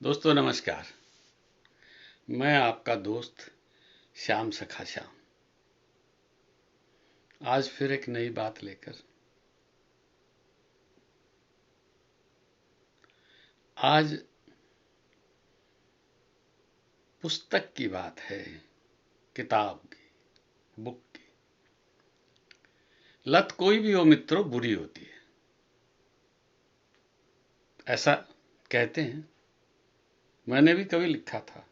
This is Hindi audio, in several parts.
दोस्तों नमस्कार। मैं आपका दोस्त श्याम सखा श्याम आज फिर एक नई बात लेकर। आज पुस्तक की बात है, किताब की, बुक की। लत कोई भी हो मित्रों, बुरी होती है, ऐसा कहते हैं। मैंने भी कभी लिखा था,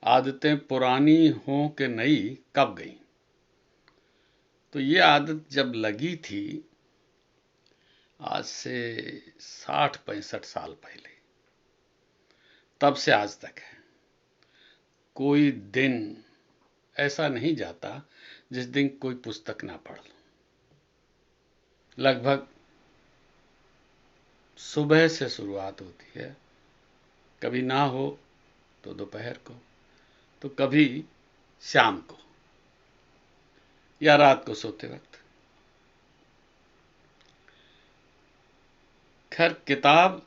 आदतें पुरानी हो कि नई कब गई। तो ये आदत जब लगी थी आज से 60-65 साल पहले, तब से आज तक है। कोई दिन ऐसा नहीं जाता जिस दिन कोई पुस्तक ना पढ़ लो। लगभग सुबह से शुरुआत होती है, कभी ना हो तो दोपहर को, तो कभी शाम को या रात को सोते वक्त। खैर, किताब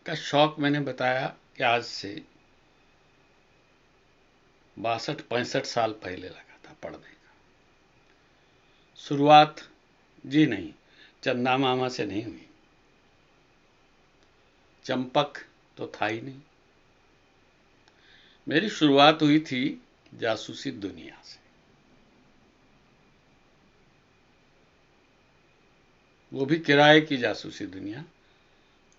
का शौक मैंने बताया कि आज से 62-65 साल पहले लगा था पढ़ने का। शुरुआत जी नहीं, चंदा मामा से नहीं हुई, चंपक तो था ही नहीं। मेरी शुरुआत हुई थी जासूसी दुनिया से। वो भी किराए की जासूसी दुनिया।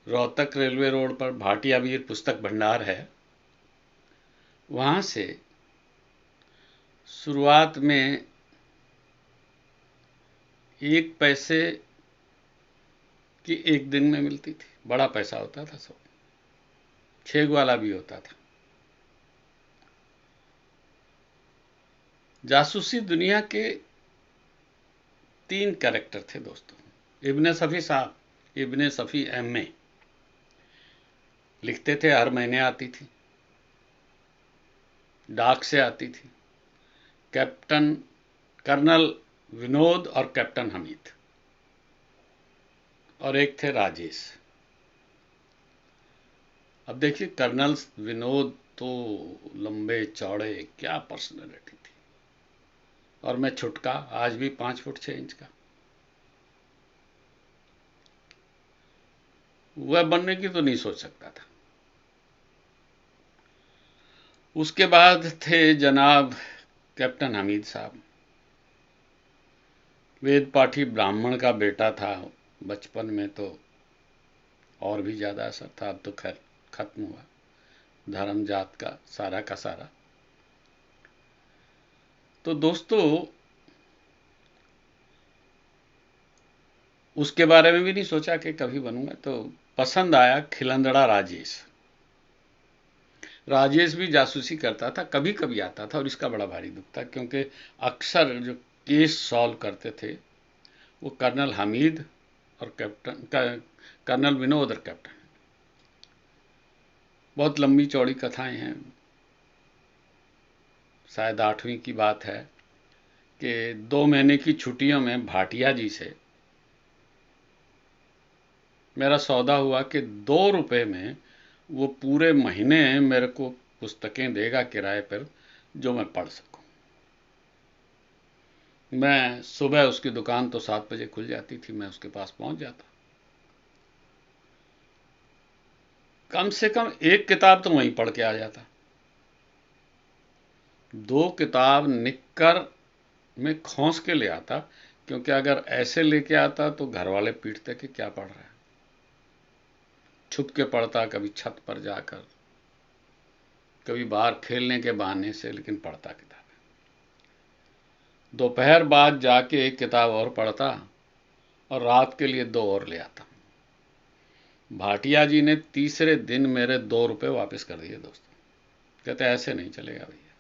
रोहतक रेलवे रोड पर भाटिया वीर पुस्तक भंडार है, वहां से शुरुआत में 1 पैसे की एक दिन में मिलती थी। बड़ा पैसा होता था सब, 6 वाला भी होता था। जासूसी दुनिया के 3 कैरेक्टर थे दोस्तों। इब्ने सफ़ी साहब, इब्ने सफ़ी एमए लिखते थे, हर महीने आती थी, डाक से आती थी। कैप्टन कर्नल विनोद और कैप्टन हमीद, और एक थे राजेश। अब देखिए, कर्नल विनोद तो लंबे चौड़े, क्या पर्सनैलिटी थी। और मैं छुटका, आज भी 5 फुट 6 इंच का। वह बनने की तो नहीं सोच सकता था। उसके बाद थे जनाब कैप्टन हमीद साहब। वेद पाठी ब्राह्मण का बेटा था। बचपन में तो और भी ज़्यादा असर था, अब तो खैर खत्म हुआ धर्म जात का सारा का सारा। तो दोस्तों, उसके बारे में भी नहीं सोचा कि कभी बनूंगा, तो पसंद आया खिलंदड़ा राजेश। राजेश भी जासूसी करता था, कभी कभी आता था, और इसका बड़ा भारी दुख था क्योंकि अक्सर जो केस सॉल्व करते थे वो कर्नल हमीद और कर्नल विनोद और कैप्टन। बहुत लंबी चौड़ी कथाएं हैं। शायद 8वीं की बात है कि 2 महीने की छुट्टियों में भाटिया जी से मेरा सौदा हुआ कि 2 रुपए में वो पूरे महीने मेरे को पुस्तकें देगा किराए पर, जो मैं पढ़ सकूं। मैं सुबह, उसकी दुकान तो 7 बजे खुल जाती थी, मैं उसके पास पहुंच जाता। कम से कम एक किताब तो वहीं पढ़ के आ जाता। 2 किताब निक्कर में खोस के ले आता, क्योंकि अगर ऐसे लेके आता तो घर वाले पीटते कि क्या पढ़ रहा है। छुप के पढ़ता, कभी छत पर जाकर, कभी बाहर खेलने के बहाने से, लेकिन पढ़ता किताब। दोपहर बाद जाके एक किताब और पढ़ता, और रात के लिए 2 और ले आता। भाटिया जी ने तीसरे दिन मेरे 2 रुपए वापस कर दिए दोस्तों। कहते ऐसे नहीं चलेगा भैया।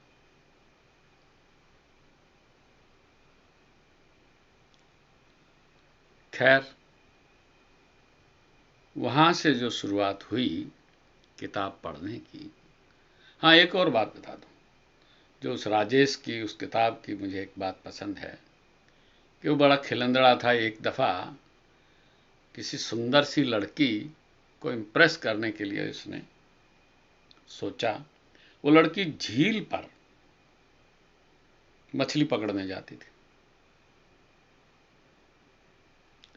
खैर, वहां से जो शुरुआत हुई किताब पढ़ने की। हाँ, एक और बात बता दूं, जो उस राजेश की, उस किताब की मुझे एक बात पसंद है कि वो बड़ा खिलंदड़ा था। एक दफ़ा किसी सुंदर सी लड़की को इम्प्रेस करने के लिए उसने सोचा। वो लड़की झील पर मछली पकड़ने जाती थी।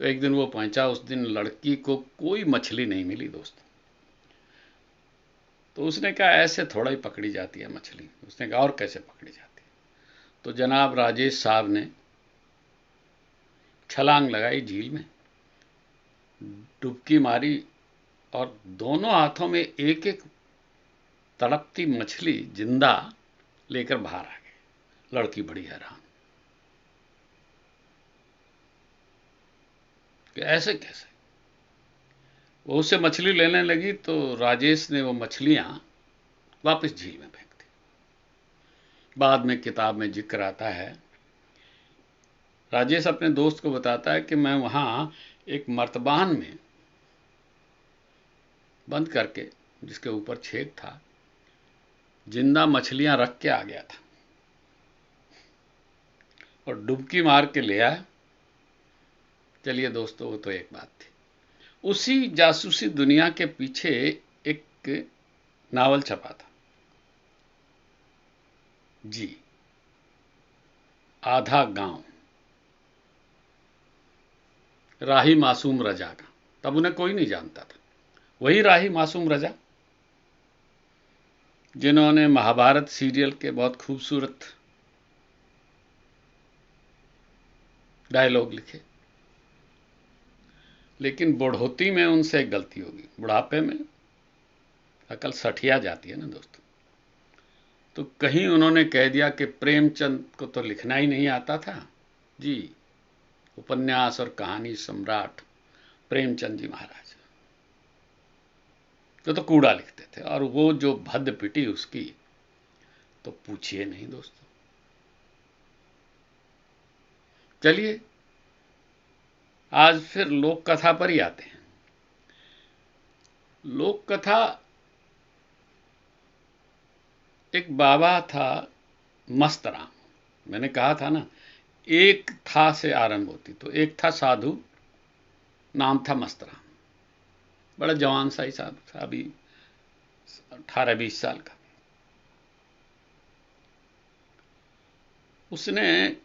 तो एक दिन वो पहुंचा, उस दिन लड़की को कोई मछली नहीं मिली दोस्त। तो उसने कहा ऐसे थोड़ा ही पकड़ी जाती है मछली। उसने कहा और कैसे पकड़ी जाती है? तो जनाब राजेश साहब ने छलांग लगाई झील में, डुबकी मारी और दोनों हाथों में एक एक तड़पती मछली जिंदा लेकर बाहर आ गए। लड़की बड़ी हैरान कि ऐसे कैसे। वो उससे मछली लेने लगी तो राजेश ने वो मछलियां वापस झील में फेंक दी। बाद में किताब में जिक्र आता है, राजेश अपने दोस्त को बताता है कि मैं वहां एक मर्तबान में बंद करके, जिसके ऊपर छेद था, जिंदा मछलियां रख के आ गया था और डुबकी मार के ले आया। चलिए दोस्तों, वो तो एक बात थी। उसी जासूसी दुनिया के पीछे एक नावल छपा था जी, आधा गांव, राही मासूम रजा का। तब उन्हें कोई नहीं जानता था। वही राही मासूम रजा जिन्होंने महाभारत सीरियल के बहुत खूबसूरत डायलॉग लिखे। लेकिन बुढ़ोती में उनसे एक गलती होगी, बुढ़ापे में अकल सठिया जाती है ना दोस्तों। तो कहीं उन्होंने कह दिया कि प्रेमचंद को तो लिखना ही नहीं आता था जी, उपन्यास और कहानी सम्राट प्रेमचंद जी महाराज तो कूड़ा लिखते थे। और वो जो भद्द पिटी उसकी, तो पूछिए नहीं दोस्तों। चलिए आज फिर लोक कथा पर ही आते हैं। लोक कथा, एक बाबा था मस्तराम। मैंने कहा था ना, एक था से आरंभ होती। तो एक था साधु, नाम था मस्तराम। बड़ा जवान सा ही साधु था, अभी 18-20 साल का। उसने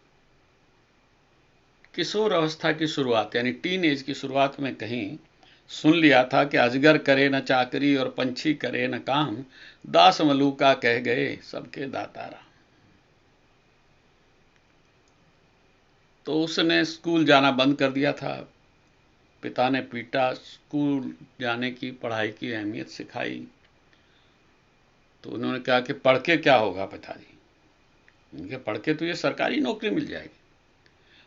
किशोर अवस्था की शुरुआत, यानी टीन एज की शुरुआत में कहीं सुन लिया था कि अजगर करे न चाकरी और पंछी करे न काम, दास मलूका कह गए सबके दातारा। तो उसने स्कूल जाना बंद कर दिया था। पिता ने पीटा, स्कूल जाने की, पढ़ाई की अहमियत सिखाई। तो उन्होंने कहा कि पढ़ के क्या होगा पिताजी? उनके पढ़ के तो ये सरकारी नौकरी मिल जाएगी।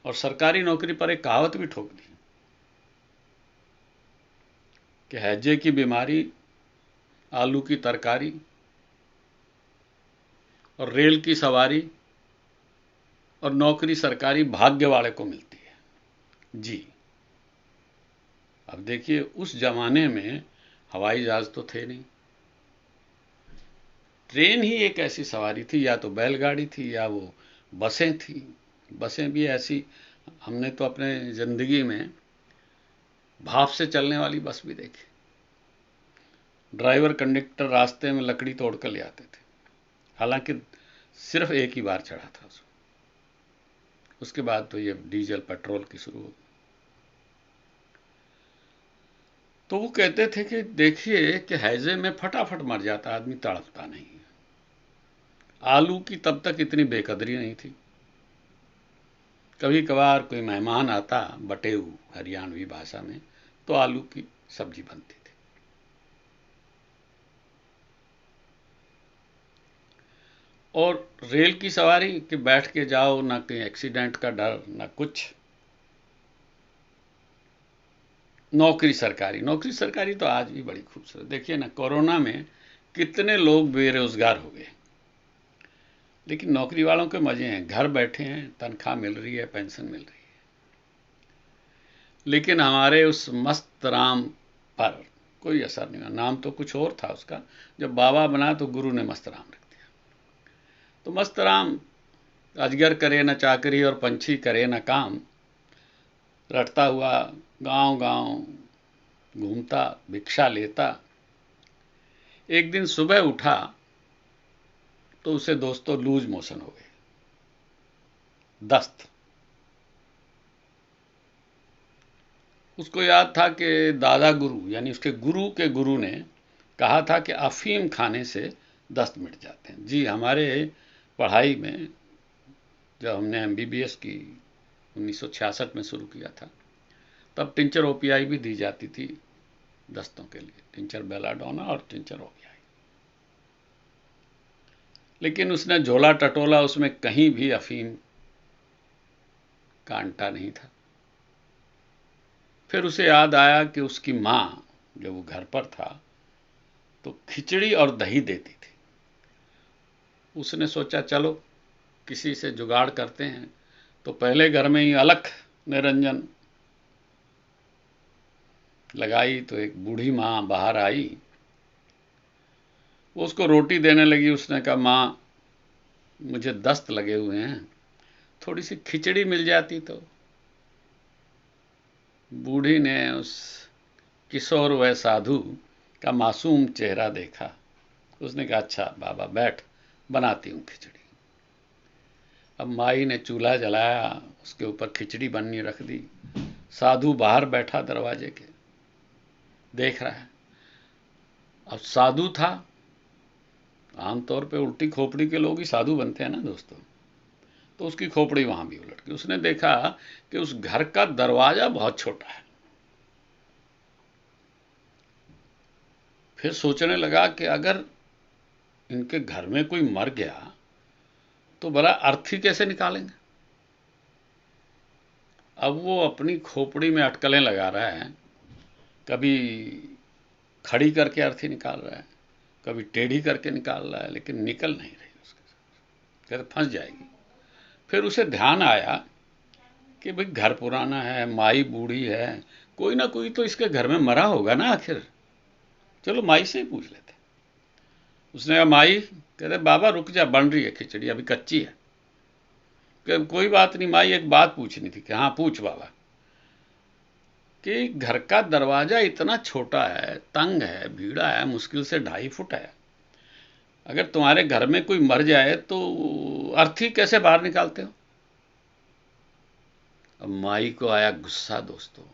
और सरकारी नौकरी पर एक कहावत भी ठोक दी कि हैजे की बीमारी, आलू की तरकारी और रेल की सवारी और नौकरी सरकारी भाग्य वाले को मिलती है जी। अब देखिए, उस जमाने में हवाई जहाज तो थे नहीं, ट्रेन ही एक ऐसी सवारी थी, या तो बैलगाड़ी थी या वो बसें थी। बसें भी ऐसी, हमने तो अपने जिंदगी में भाप से चलने वाली बस भी देखी। ड्राइवर कंडक्टर रास्ते में लकड़ी तोड़ कर ले आते थे। हालांकि सिर्फ एक ही बार चढ़ा था उसके बाद तो ये डीजल पेट्रोल की शुरू हो गई। तो वो कहते थे कि देखिए कि हैजे में फटाफट मर जाता आदमी, तड़पता नहीं। आलू की तब तक इतनी बेकदरी नहीं थी। कभी कभार कोई मेहमान आता, बटेऊ हरियाणवी भाषा में, तो आलू की सब्जी बनती थी। और रेल की सवारी कि बैठ के जाओ, ना कहीं एक्सीडेंट का डर, ना कुछ। नौकरी सरकारी, नौकरी सरकारी तो आज भी बड़ी खूबसूरत। देखिए ना, कोरोना में कितने लोग बेरोजगार हो गए, लेकिन नौकरी वालों के मजे हैं, घर बैठे हैं, तनख्वाह मिल रही है, पेंशन मिल रही है। लेकिन हमारे उस मस्त राम पर कोई असर नहीं हुआ। नाम तो कुछ और था उसका, जब बाबा बना तो गुरु ने मस्त राम रख दिया। तो मस्त राम अजगर करे न चाकरी और पंछी करे न काम, रटता हुआ गांव गांव घूमता, भिक्षा लेता। एक दिन सुबह उठा तो उसे दोस्तों लूज मोशन हो गए, दस्त। उसको याद था कि दादा गुरु यानी उसके गुरु के गुरु ने कहा था कि अफीम खाने से दस्त मिट जाते हैं। जी, हमारे पढ़ाई में जब हमने एमबीबीएस की 1966 में शुरू किया था, तब टिंचर ओपीआई भी दी जाती थी दस्तों के लिए, टिंचर बेलाडोना और टिंचर ओपीआई। लेकिन उसने झोला टटोला, उसमें कहीं भी अफीम का अंटा नहीं था। फिर उसे याद आया कि उसकी माँ जब वो घर पर था तो खिचड़ी और दही देती थी। उसने सोचा चलो किसी से जुगाड़ करते हैं, तो पहले घर में ही अलख निरंजन लगाई तो एक बूढ़ी माँ बाहर आई। वो उसको रोटी देने लगी। उसने कहा, माँ मुझे दस्त लगे हुए हैं, थोड़ी सी खिचड़ी मिल जाती तो। बूढ़ी ने उस किशोर व साधु का मासूम चेहरा देखा। उसने कहा, अच्छा बाबा बैठ, बनाती हूँ खिचड़ी। अब माई ने चूल्हा जलाया, उसके ऊपर खिचड़ी बननी रख दी। साधु बाहर बैठा दरवाजे के, देख रहा है। अब साधु था, आमतौर पे उल्टी खोपड़ी के लोग ही साधु बनते हैं ना दोस्तों, तो उसकी खोपड़ी वहां भी उलट गई। उसने देखा कि उस घर का दरवाजा बहुत छोटा है। फिर सोचने लगा कि अगर इनके घर में कोई मर गया तो भला अर्थी कैसे निकालेंगे। अब वो अपनी खोपड़ी में अटकलें लगा रहा है, कभी खड़ी करके अर्थी निकाल रहा है, कभी टेढ़ी करके निकाल रहा है, लेकिन निकल नहीं रही उसके साथ, कहते फंस जाएगी। फिर उसे ध्यान आया कि भाई घर पुराना है, माई बूढ़ी है, कोई ना कोई तो इसके घर में मरा होगा ना आखिर, चलो माई से ही पूछ लेते। उसने कहा, माई। कहते बाबा रुक जा, बन रही है खिचड़ी, अभी कच्ची है। कोई बात नहीं माई, एक बात पूछनी थी। कि हाँ पूछ बाबा। कि घर का दरवाजा इतना छोटा है, तंग है, भीड़ा है, मुश्किल से 2.5 फुट है, अगर तुम्हारे घर में कोई मर जाए तो अर्थी कैसे बाहर निकालते हो। अब माई को आया गुस्सा दोस्तों।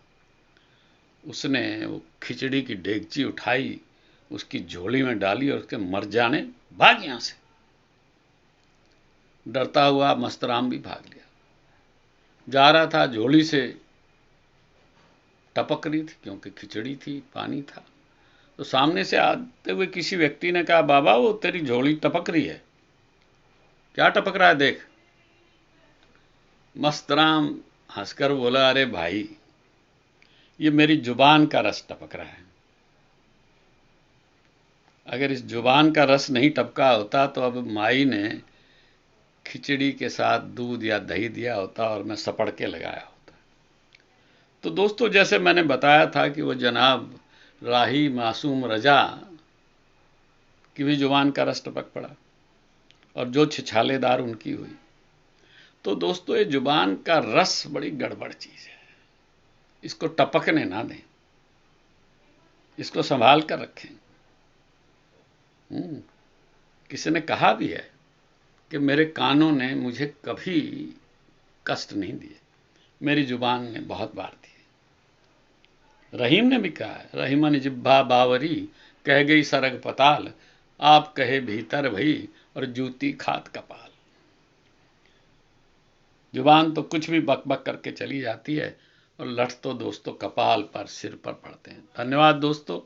उसने वो खिचड़ी की डेगची उठाई, उसकी झोली में डाली और उसके मर जाने, भाग यहां से। डरता हुआ मस्तराम भी भाग लिया। जा रहा था, झोली से टपक रही थी क्योंकि खिचड़ी थी, पानी था। तो सामने से आते हुए किसी व्यक्ति ने कहा, बाबा वो तेरी झोली टपक रही है। क्या टपक रहा है देख। मस्तराम हंसकर बोला, अरे भाई ये मेरी जुबान का रस टपक रहा है। अगर इस जुबान का रस नहीं टपका होता तो अब माई ने खिचड़ी के साथ दूध या दही दिया होता और मैं सपड़ के लगाया होता। तो दोस्तों जैसे मैंने बताया था कि वो जनाब राही मासूम रजा की भी जुबान का रस टपक पड़ा और जो छिछालेदार उनकी हुई। तो दोस्तों ये जुबान का रस बड़ी गड़बड़ चीज है, इसको टपकने ना दें, इसको संभाल कर रखें। किसी ने कहा भी है कि मेरे कानों ने मुझे कभी कष्ट नहीं दिए, मेरी जुबान ने बहुत बार दिए। रहीम ने भी कहा है, रहीमन जिब्भा बावरी, कह गई सरग पताल, आप कहे भीतर भई और जूती खात कपाल। जुबान तो कुछ भी बक बक करके चली जाती है और लठ तो दोस्तों कपाल पर, सिर पर पड़ते हैं। धन्यवाद दोस्तों।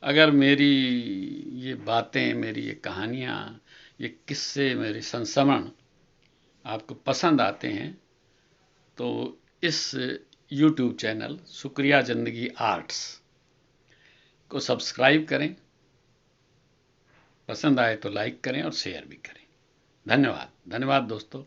अगर मेरी ये बातें, मेरी ये कहानियाँ, ये किस्से, मेरे संस्मरण आपको पसंद आते हैं तो इस YouTube चैनल शुक्रिया जिंदगी आर्ट्स को सब्सक्राइब करें, पसंद आए तो लाइक करें और शेयर भी करें। धन्यवाद। धन्यवाद दोस्तों।